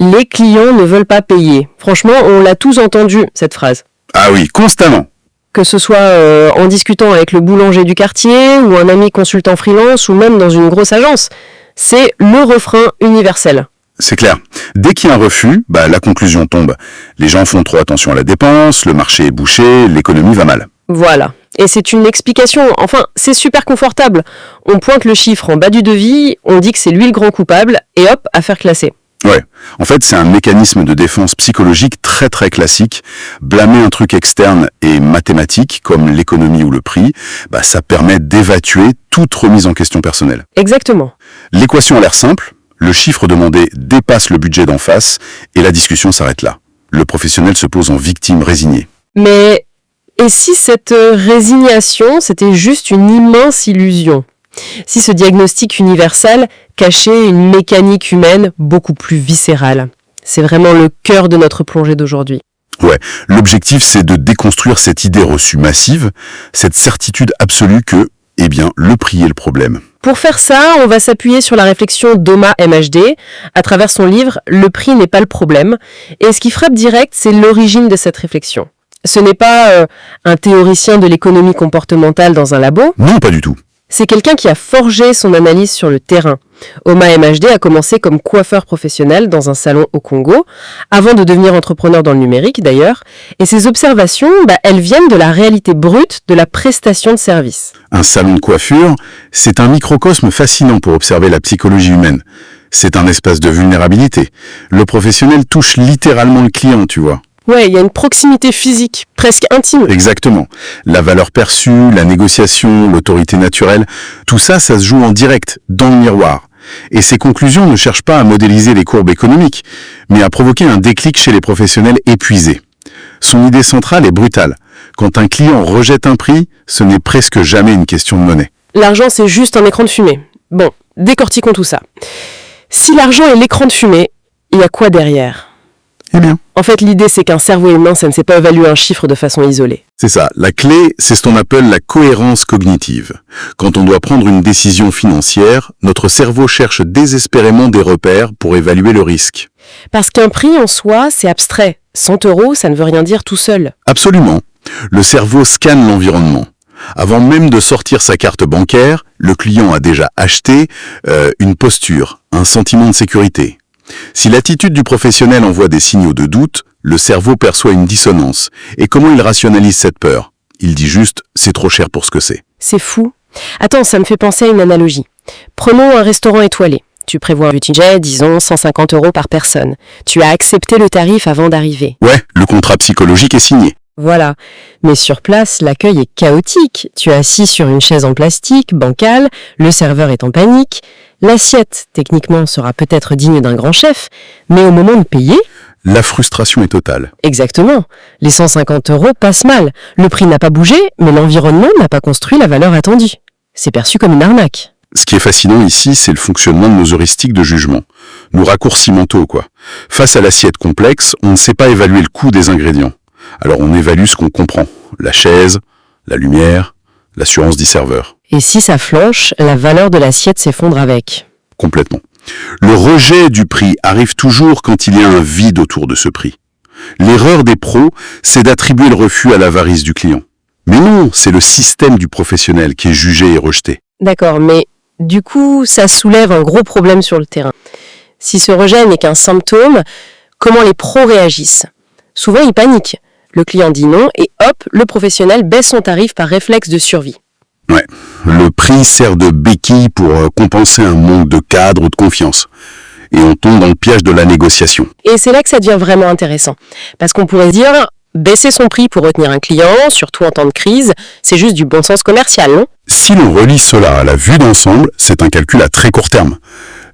Les clients ne veulent pas payer. Franchement, on l'a tous entendu, cette phrase. Ah oui, constamment. Que ce soit en discutant avec le boulanger du quartier, ou un ami consultant freelance, ou même dans une grosse agence. C'est le refrain universel. C'est clair. Dès qu'il y a un refus, la conclusion tombe. Les gens font trop attention à la dépense, le marché est bouché, l'économie va mal. Voilà. Et c'est une explication, enfin, c'est super confortable. On pointe le chiffre en bas du devis, on dit que c'est lui le grand coupable, et hop, affaire classée. Ouais. En fait, c'est un mécanisme de défense psychologique très très classique. Blâmer un truc externe et mathématique, comme l'économie ou le prix, ça permet d'évacuer toute remise en question personnelle. Exactement. L'équation a l'air simple. Le chiffre demandé dépasse le budget d'en face et la discussion s'arrête là. Le professionnel se pose en victime résignée. Mais et si cette résignation, c'était juste une immense illusion ? Si ce diagnostic universel cachait une mécanique humaine beaucoup plus viscérale ? C'est vraiment le cœur de notre plongée d'aujourd'hui. Ouais, l'objectif c'est de déconstruire cette idée reçue massive, cette certitude absolue que, le prix est le problème. Pour faire ça, on va s'appuyer sur la réflexion d'Oma MHD à travers son livre « Le prix n'est pas le problème ». Et ce qui frappe direct, c'est l'origine de cette réflexion. Ce n'est pas un théoricien de l'économie comportementale dans un labo. Non, pas du tout. C'est quelqu'un qui a forgé son analyse sur le terrain. Oma MHD a commencé comme coiffeur professionnel dans un salon au Congo, avant de devenir entrepreneur dans le numérique d'ailleurs, et ses observations, elles viennent de la réalité brute de la prestation de service. Un salon de coiffure, c'est un microcosme fascinant pour observer la psychologie humaine. C'est un espace de vulnérabilité. Le professionnel touche littéralement le client, tu vois. Ouais, il y a une proximité physique, presque intime. Exactement. La valeur perçue, la négociation, l'autorité naturelle, tout ça, ça se joue en direct, dans le miroir. Et ces conclusions ne cherchent pas à modéliser les courbes économiques, mais à provoquer un déclic chez les professionnels épuisés. Son idée centrale est brutale. Quand un client rejette un prix, ce n'est presque jamais une question de monnaie. L'argent, c'est juste un écran de fumée. Bon, décortiquons tout ça. Si l'argent est l'écran de fumée, il y a quoi derrière ? En fait, l'idée, c'est qu'un cerveau humain, ça ne sait pas évaluer un chiffre de façon isolée. C'est ça. La clé, c'est ce qu'on appelle la cohérence cognitive. Quand on doit prendre une décision financière, notre cerveau cherche désespérément des repères pour évaluer le risque. Parce qu'un prix en soi, c'est abstrait. 100 €, ça ne veut rien dire tout seul. Absolument. Le cerveau scanne l'environnement. Avant même de sortir sa carte bancaire, le client a déjà acheté une posture, un sentiment de sécurité. Si l'attitude du professionnel envoie des signaux de doute, le cerveau perçoit une dissonance. Et comment il rationalise cette peur ? Il dit juste « c'est trop cher pour ce que c'est ». C'est fou. Attends, ça me fait penser à une analogie. Prenons un restaurant étoilé. Tu prévois un budget, disons 150 € par personne. Tu as accepté le tarif avant d'arriver. Ouais, le contrat psychologique est signé. Voilà. Mais sur place, l'accueil est chaotique. Tu es assis sur une chaise en plastique, bancale, le serveur est en panique. L'assiette, techniquement, sera peut-être digne d'un grand chef, mais au moment de payer... La frustration est totale. Exactement. Les 150 € passent mal. Le prix n'a pas bougé, mais l'environnement n'a pas construit la valeur attendue. C'est perçu comme une arnaque. Ce qui est fascinant ici, c'est le fonctionnement de nos heuristiques de jugement. Nos raccourcis mentaux, quoi. Face à l'assiette complexe, on ne sait pas évaluer le coût des ingrédients. Alors on évalue ce qu'on comprend. La chaise, la lumière, l'assurance du serveur. Et si ça flanche, la valeur de l'assiette s'effondre avec. Complètement. Le rejet du prix arrive toujours quand il y a un vide autour de ce prix. L'erreur des pros, c'est d'attribuer le refus à l'avarice du client. Mais non, c'est le système du professionnel qui est jugé et rejeté. D'accord, mais du coup, ça soulève un gros problème sur le terrain. Si ce rejet n'est qu'un symptôme, comment les pros réagissent ? Souvent, ils paniquent. Le client dit non et hop, le professionnel baisse son tarif par réflexe de survie. Ouais, le prix sert de béquille pour compenser un manque de cadre ou de confiance. Et on tombe dans le piège de la négociation. Et c'est là que ça devient vraiment intéressant. Parce qu'on pourrait se dire, baisser son prix pour retenir un client, surtout en temps de crise, c'est juste du bon sens commercial, non ? Si l'on relie cela à la vue d'ensemble, c'est un calcul à très court terme.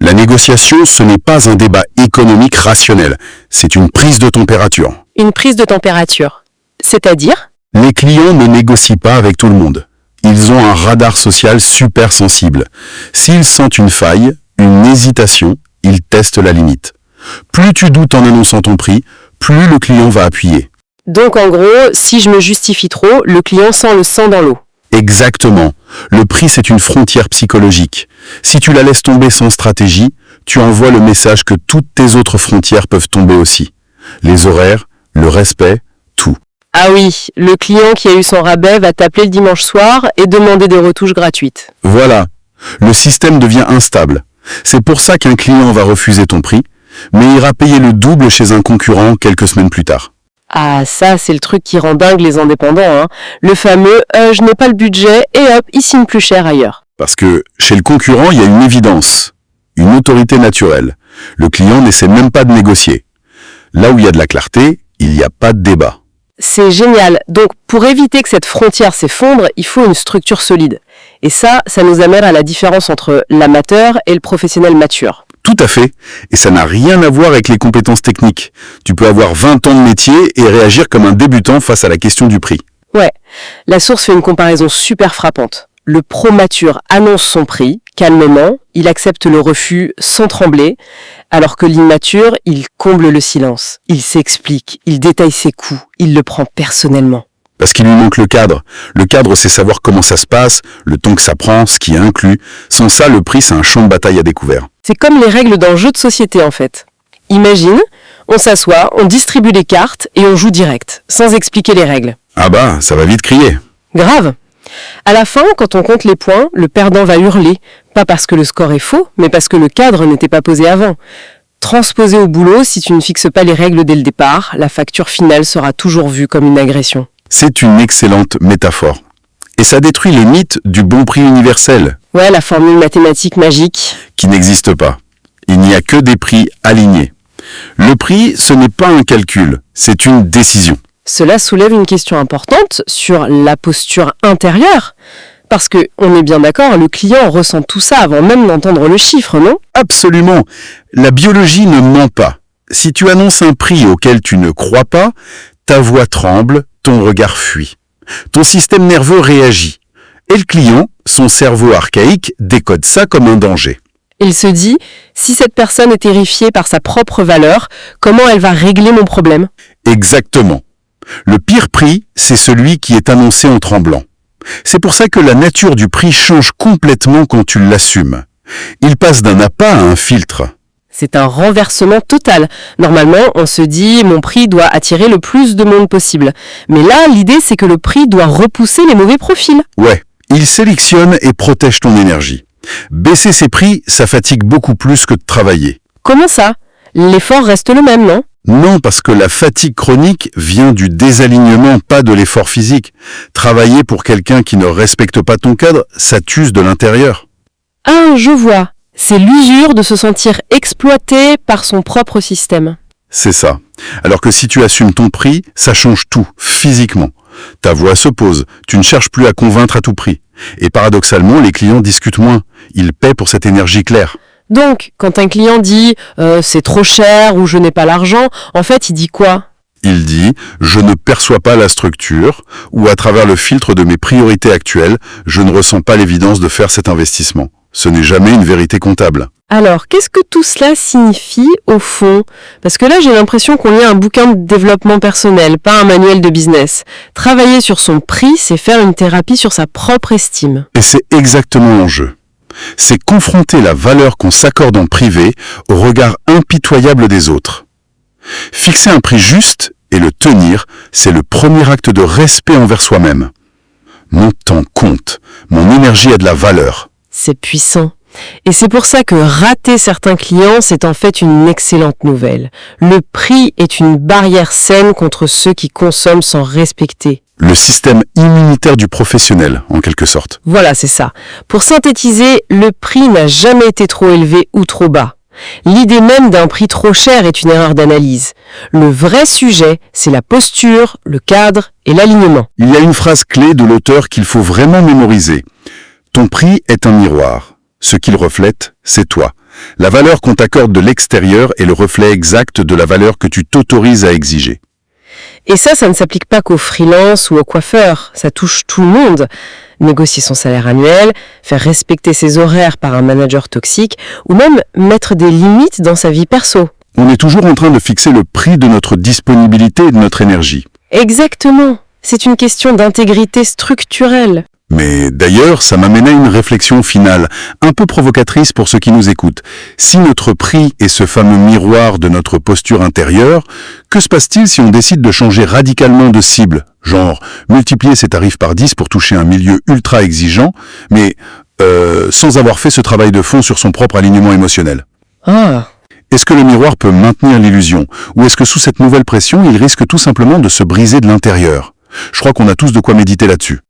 La négociation, ce n'est pas un débat économique rationnel, c'est une prise de température. Une prise de température, c'est-à-dire ? Les clients ne négocient pas avec tout le monde. Ils ont un radar social super sensible. S'ils sentent une faille, une hésitation, ils testent la limite. Plus tu doutes en annonçant ton prix, plus le client va appuyer. Donc en gros, si je me justifie trop, le client sent le sang dans l'eau. Exactement. Le prix, c'est une frontière psychologique. Si tu la laisses tomber sans stratégie, tu envoies le message que toutes tes autres frontières peuvent tomber aussi. Les horaires, le respect, tout. Ah oui, le client qui a eu son rabais va t'appeler le dimanche soir et demander des retouches gratuites. Voilà, le système devient instable. C'est pour ça qu'un client va refuser ton prix, mais ira payer le double chez un concurrent quelques semaines plus tard. Ah ça, c'est le truc qui rend dingue les indépendants, hein. Le fameux « je n'ai pas le budget » et hop, il signe plus cher ailleurs. Parce que chez le concurrent, il y a une évidence, une autorité naturelle. Le client n'essaie même pas de négocier. Là où il y a de la clarté, il n'y a pas de débat. C'est génial. Donc, pour éviter que cette frontière s'effondre, il faut une structure solide. Et ça nous amène à la différence entre l'amateur et le professionnel mature. Tout à fait. Et ça n'a rien à voir avec les compétences techniques. Tu peux avoir 20 ans de métier et réagir comme un débutant face à la question du prix. Ouais. La source fait une comparaison super frappante. Le pro mature annonce son prix, calmement, il accepte le refus sans trembler, alors que l'immature, il comble le silence. Il s'explique, il détaille ses coûts, il le prend personnellement. Parce qu'il lui manque le cadre. Le cadre, c'est savoir comment ça se passe, le temps que ça prend, ce qui est inclus. Sans ça, le prix, c'est un champ de bataille à découvert. C'est comme les règles d'un jeu de société, en fait. Imagine, on s'assoit, on distribue les cartes et on joue direct, sans expliquer les règles. Ah bah, ça va vite crier. Grave. À la fin, quand on compte les points, le perdant va hurler, pas parce que le score est faux, mais parce que le cadre n'était pas posé avant. Transposé au boulot, si tu ne fixes pas les règles dès le départ, la facture finale sera toujours vue comme une agression. C'est une excellente métaphore. Et ça détruit les mythes du bon prix universel. Ouais, la formule mathématique magique. Qui n'existe pas. Il n'y a que des prix alignés. Le prix, ce n'est pas un calcul, c'est une décision. Cela soulève une question importante sur la posture intérieure. Parce que, on est bien d'accord, le client ressent tout ça avant même d'entendre le chiffre, non ? Absolument. La biologie ne ment pas. Si tu annonces un prix auquel tu ne crois pas, ta voix tremble, ton regard fuit. Ton système nerveux réagit. Et le client, son cerveau archaïque, décode ça comme un danger. Il se dit, si cette personne est terrifiée par sa propre valeur, comment elle va régler mon problème ? Exactement. Le pire prix, c'est celui qui est annoncé en tremblant. C'est pour ça que la nature du prix change complètement quand tu l'assumes. Il passe d'un appât à un filtre. C'est un renversement total. Normalement, on se dit, mon prix doit attirer le plus de monde possible. Mais là, l'idée, c'est que le prix doit repousser les mauvais profils. Ouais, il sélectionne et protège ton énergie. Baisser ses prix, ça fatigue beaucoup plus que de travailler. Comment ça ? L'effort reste le même, non ? Non, parce que la fatigue chronique vient du désalignement, pas de l'effort physique. Travailler pour quelqu'un qui ne respecte pas ton cadre, ça t'use de l'intérieur. Ah, je vois. C'est l'usure de se sentir exploité par son propre système. C'est ça. Alors que si tu assumes ton prix, ça change tout, physiquement. Ta voix se pose, tu ne cherches plus à convaincre à tout prix. Et paradoxalement, les clients discutent moins. Ils paient pour cette énergie claire. Donc, quand un client dit « c'est trop cher » ou « je n'ai pas l'argent », en fait, il dit quoi ? Il dit « je ne perçois pas la structure » ou « à travers le filtre de mes priorités actuelles, je ne ressens pas l'évidence de faire cet investissement ». Ce n'est jamais une vérité comptable. Alors, qu'est-ce que tout cela signifie au fond ? Parce que là, j'ai l'impression qu'on lit un bouquin de développement personnel, pas un manuel de business. Travailler sur son prix, c'est faire une thérapie sur sa propre estime. Et c'est exactement l'enjeu. C'est confronter la valeur qu'on s'accorde en privé au regard impitoyable des autres. Fixer un prix juste et le tenir, c'est le premier acte de respect envers soi-même. Mon temps compte, mon énergie a de la valeur. C'est puissant. Et c'est pour ça que rater certains clients, c'est en fait une excellente nouvelle. Le prix est une barrière saine contre ceux qui consomment sans respecter. Le système immunitaire du professionnel, en quelque sorte. Voilà, c'est ça. Pour synthétiser, le prix n'a jamais été trop élevé ou trop bas. L'idée même d'un prix trop cher est une erreur d'analyse. Le vrai sujet, c'est la posture, le cadre et l'alignement. Il y a une phrase clé de l'auteur qu'il faut vraiment mémoriser. Ton prix est un miroir. Ce qu'il reflète, c'est toi. La valeur qu'on t'accorde de l'extérieur est le reflet exact de la valeur que tu t'autorises à exiger. Et ça ne s'applique pas qu'aux freelances ou aux coiffeurs, ça touche tout le monde. Négocier son salaire annuel, faire respecter ses horaires par un manager toxique, ou même mettre des limites dans sa vie perso. On est toujours en train de fixer le prix de notre disponibilité et de notre énergie. Exactement. C'est une question d'intégrité structurelle. Mais d'ailleurs, ça m'amène à une réflexion finale, un peu provocatrice pour ceux qui nous écoutent. Si notre prix est ce fameux miroir de notre posture intérieure, que se passe-t-il si on décide de changer radicalement de cible? Genre, multiplier ses tarifs par 10 pour toucher un milieu ultra exigeant, mais sans avoir fait ce travail de fond sur son propre alignement émotionnel. Ah, Est-ce que le miroir peut maintenir l'illusion? Ou est-ce que sous cette nouvelle pression, il risque tout simplement de se briser de l'intérieur? Je crois qu'on a tous de quoi méditer là-dessus.